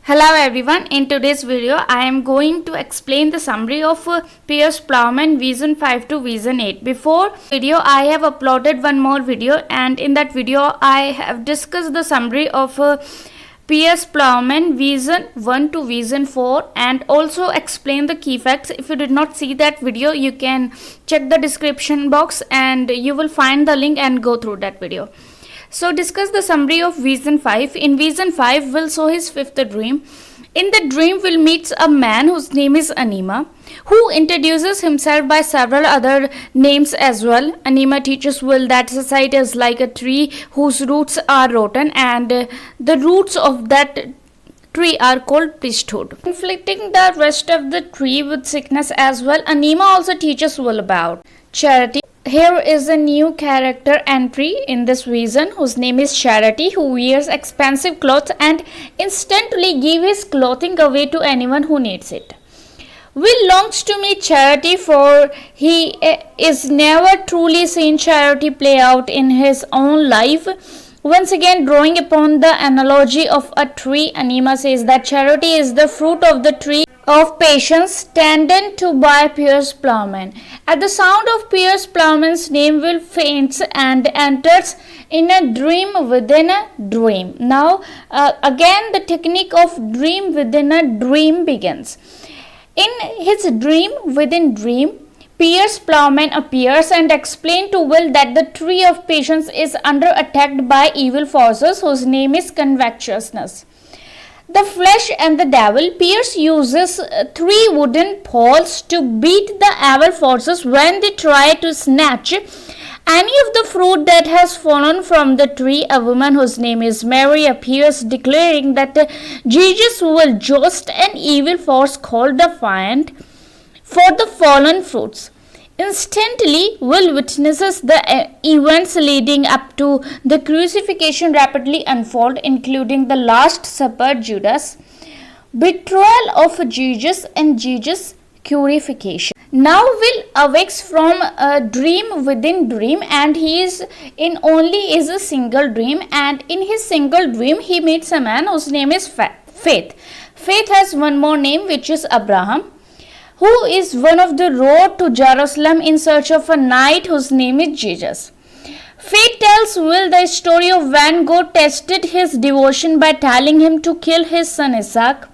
Hello everyone, in today's video I am going to explain the summary of Piers Plowman Vision 5 to Vision 8. Before video I have uploaded one more video, and in that video I have discussed the summary of Piers Plowman Vision 1 to Vision 4 and also explain the key facts. If you did not see that video, you can check the description box and you will find the link and go through that video. So discuss the summary of Vision 5. In Vision 5, we'll show his fifth dream. In the dream, we'll meet a man whose name is Anima, who introduces himself by several other names as well. Anima teaches Will that society is like a tree whose roots are rotten, and the roots of that tree are called priesthood. Inflicting the rest of the tree with sickness as well. Anima also teaches Will about charity. Here is a new character entry in this vision whose name is Charity, who wears expensive clothes and instantly gives his clothing away to anyone who needs it. Will longs to meet Charity, for he is never truly seen Charity play out in his own life. Once again, drawing upon the analogy of a tree, Anima says that Charity is the fruit of the tree of patience tended to by Piers Plowman. At the sound of Piers Plowman's name, Will faints and enters in a dream within a dream. Now, again, the technique of dream within a dream begins. In his dream within dream, Piers Plowman appears and explains to Will that the tree of patience is under attack by evil forces whose name is covetousness. The flesh and the devil. Piers uses 3 wooden poles to beat the evil forces when they try to snatch any of the fruit that has fallen from the tree. A woman whose name is Mary appears, declaring that Jesus will joust an evil force called the Fiend for the fallen fruits. Instantly, Will witnesses the events leading up to the crucifixion rapidly unfold, including the Last Supper, Judas, betrayal of Jesus, and Jesus' crucifixion. Now Will awakes from a dream within dream, and he is in only is a single dream. And in his single dream, he meets a man whose name is Faith. Faith has one more name, which is Abraham, who is one of the road to Jerusalem in search of a knight whose name is Jesus. Faith tells Will the story of when God tested his devotion by telling him to kill his son Isaac.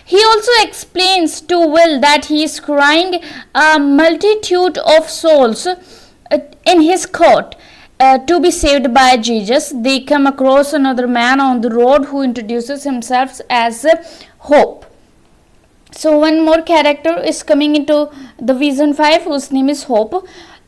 He also explains to Will that he is crying a multitude of souls in his court to be saved by Jesus. They come across another man on the road who introduces himself as Hope. So one more character is coming into the Vision 5 whose name is Hope,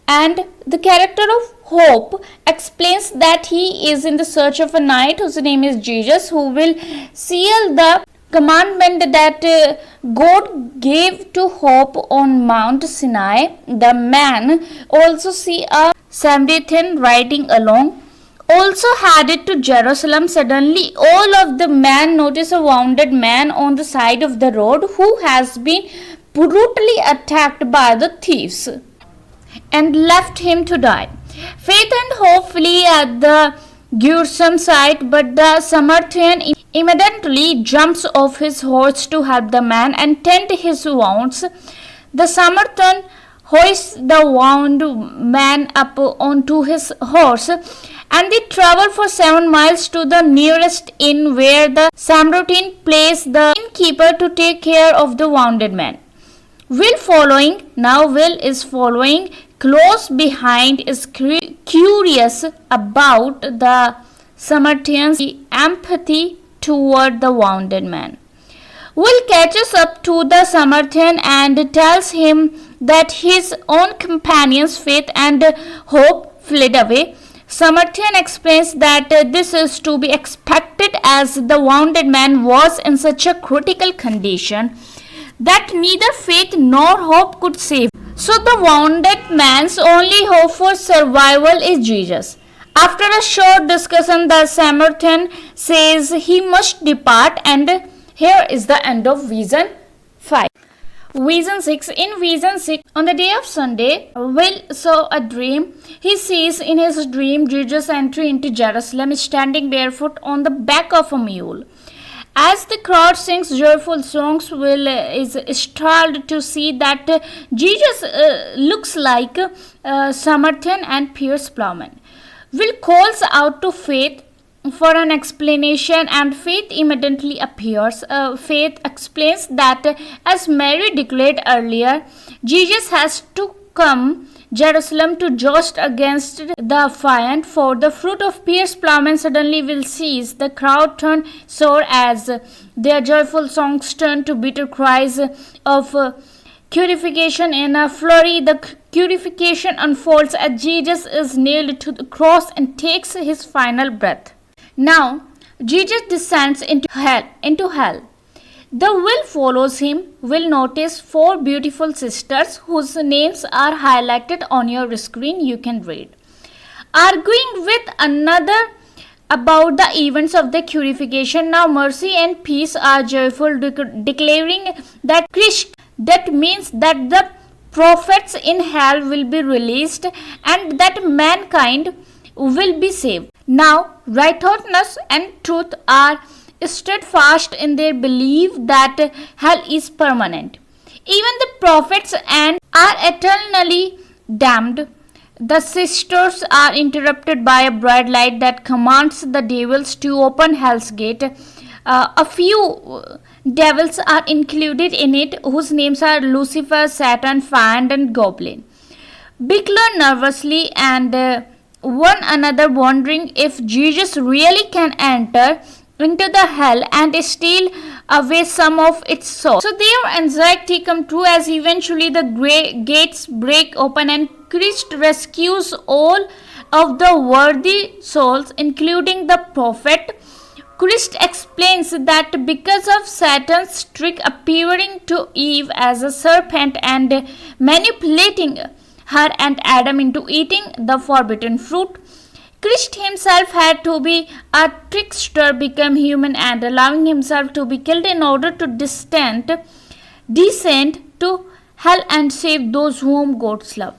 and the character of Hope explains that he is in the search of a knight whose name is Jesus, who will seal the commandment that God gave to Hope on Mount Sinai. The man also see a Samaritan riding along, also headed to Jerusalem. Suddenly, all of the men notice a wounded man on the side of the road who has been brutally attacked by the thieves and left him to die. Faith and Hope flee at the gruesome sight, but the Samaritan immediately jumps off his horse to help the man and tend his wounds. The Samaritan hoists the wounded man up onto his horse, and they travel for 7 miles to the nearest inn, where the Samaritan places the innkeeper to take care of the wounded man. Will is following close behind, is curious about the Samaritan's empathy toward the wounded man. Will catches up to the Samaritan and tells him that his own companions Faith and Hope fled away. Samaritan explains that this is to be expected, as the wounded man was in such a critical condition that neither Faith nor Hope could save. So the wounded man's only hope for survival is Jesus. After a short discussion, the Samaritan says he must depart, and here is the end of Vision 5. Vision 6. In Vision 6, on the day of Sunday, Will saw a dream. He sees in his dream Jesus entry into Jerusalem standing barefoot on the back of a mule. As the crowd sings joyful songs, Will is startled to see that Jesus looks like Samarthan and Piers Plowman. Will calls out to Faith for an explanation, and Faith immediately appears. Faith explains that, as Mary declared earlier, Jesus has to come Jerusalem to joust against the affiant, for the fruit of Piers Plowman suddenly will cease. The crowd turn sour as their joyful songs turn to bitter cries of crucifixion. In a flurry, the crucifixion unfolds as Jesus is nailed to the cross and takes his final breath. Now, Jesus descends into hell. The Will follows him. Will notice four beautiful sisters whose names are highlighted on your screen. You can read. Arguing with another about the events of the crucifixion. Now mercy and peace are joyful, declaring that that means that the prophets in hell will be released and that mankind will be saved. Now righteousness and truth are steadfast in their belief that hell is permanent. Even the prophets and are eternally damned. The sisters are interrupted by a bright light that commands the devils to open hell's gate. A few devils are included in it, whose names are Lucifer, Satan, Fiend, and Goblin. Bickler nervously and one another, wondering if Jesus really can enter into the hell and steal away some of its souls. So their anxiety come true as eventually the gates break open and Christ rescues all of the worthy souls, including the prophet. Christ explains that because of Satan's trick appearing to Eve as a serpent and manipulating her and Adam into eating the forbidden fruit, Christ himself had to be a trickster, become human and allowing himself to be killed in order to descend to hell and save those whom God loves.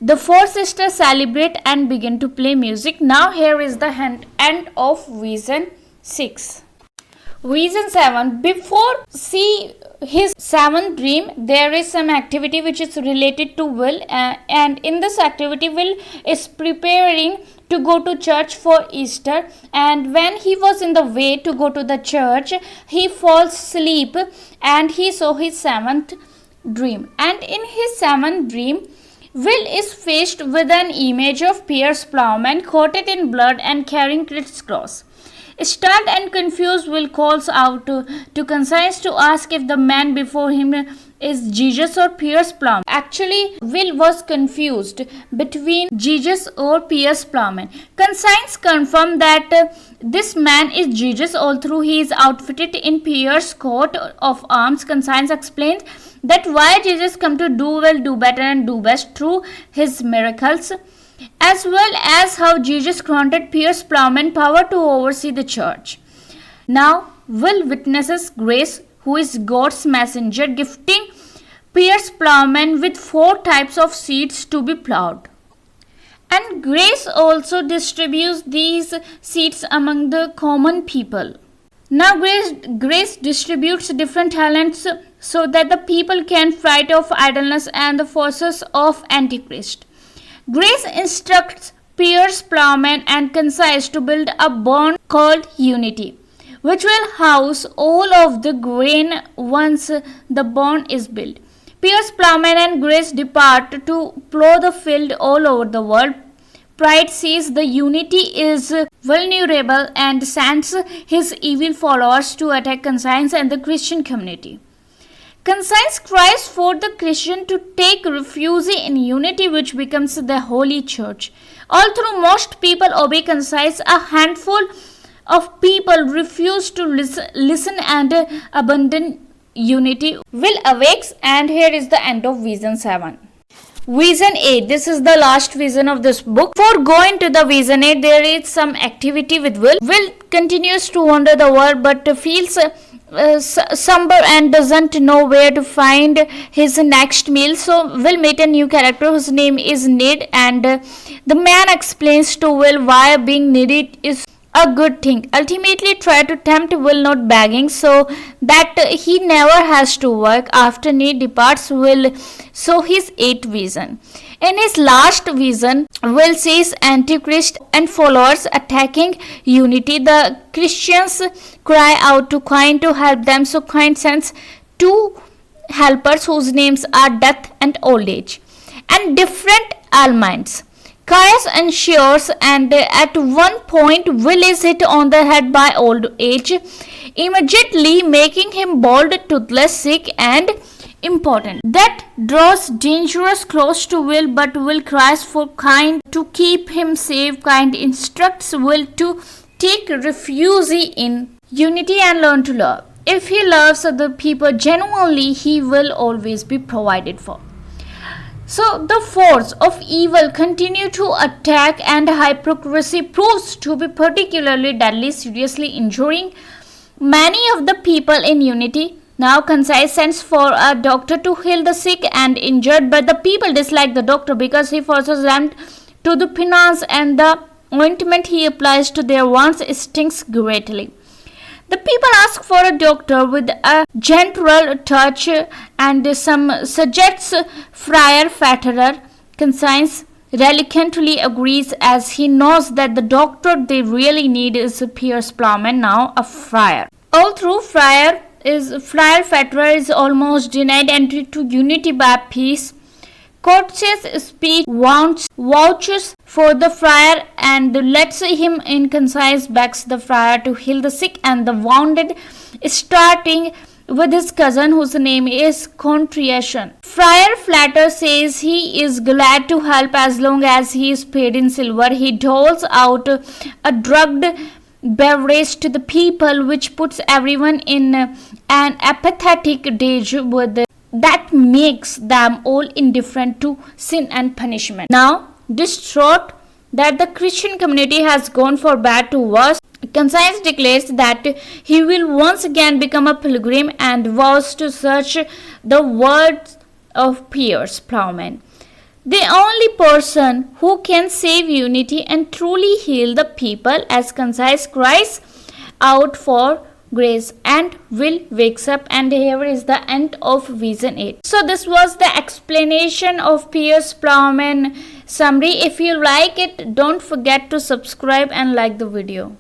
The four sisters celebrate and begin to play music. Now here is the end of Vision 6. Vision 7. Before see his seventh dream, there is some activity which is related to Will, and in this activity Will is preparing to go to church for Easter, and when he was in the way to go to the church, he falls asleep and he saw his seventh dream. And in his seventh dream, Will is faced with an image of Piers Plowman coated in blood and carrying Christ's cross. Stunned and confused, Will calls out to Conscience to ask if the man before him is Jesus or Piers Plowman. Actually, Will was confused between Jesus or Piers Plowman. Conscience confirmed that this man is Jesus, although he is outfitted in Piers' coat of arms. Conscience explains that why Jesus come to do well, do better and do best through his miracles, as well as how Jesus granted Piers Plowman power to oversee the church. Now, Will witnesses Grace, who is God's messenger, gifting Piers Plowman with 4 types of seeds to be plowed. And Grace also distributes these seeds among the common people. Now Grace distributes different talents so that the people can fight off idleness and the forces of Antichrist. Grace instructs Piers Plowman and Conscience to build a barn called Unity, which will house all of the grain once the barn is built. Piers Plowman and Grace depart to plow the field all over the world. Pride sees the Unity is vulnerable and sends his evil followers to attack Conscience and the Christian community. Conscience cries for the Christian to take refuge in Unity, which becomes the Holy Church. Although most people obey Conscience, a handful of people refuse to listen and abandon Unity. Will awakes, and here is the end of Vision 7. Vision 8. This is the last vision of this book. Before going to the Vision 8, there is some activity with Will. Will continues to wander the world but feels somber and doesn't know where to find his next meal. So Will meet a new character whose name is Ned, and the man explains to Will why being needed is a good thing. Ultimately, try to tempt will not begging, so that he never has to work. After need departs, will sow his eighth vision. In his last vision, Will sees Antichrist and followers attacking unity. The Christians cry out to Cain to help them, so Cain sends two helpers whose names are death and old age, and different ailments. Caius ensures, and at one point Will is hit on the head by old age, immediately making him bald, toothless, sick, and important. That draws dangerous close to Will, but Will cries for Cain to keep him safe. Cain instructs Will to take refuge in unity and learn to love. If he loves other people genuinely, he will always be provided for. So the force of evil continue to attack, and hypocrisy proves to be particularly deadly, seriously injuring many of the people in unity. Now Concise sends for a doctor to heal the sick and injured, but the people dislike the doctor because he forces them to the penance, and the ointment he applies to their wounds stings greatly. The people ask for a doctor with a gentle touch, and some suggests Friar Fatterer. Conscience reluctantly agrees, as he knows that the doctor they really need is Piers Plowman, now a friar. All through Friar Fatterer is almost denied entry to unity by peace. Courteous speech vouches for the friar and lets him in. Concise begs the friar to heal the sick and the wounded, starting with his cousin whose name is Contrition. Friar Flatter says he is glad to help as long as he is paid in silver. He doles out a drugged beverage to the people, which puts everyone in an apathetic daze with that makes them all indifferent to sin and punishment. Now, distraught that the Christian community has gone from bad to worse, Concise declares that he will once again become a pilgrim and vows to search the words of Piers Plowman, the only person who can save unity and truly heal the people, as Concise cries out for grace, and Will wakes up, and here is the end of vision 8. So this was the explanation of Piers Plowman summary. If you like it, don't forget to subscribe and like the video.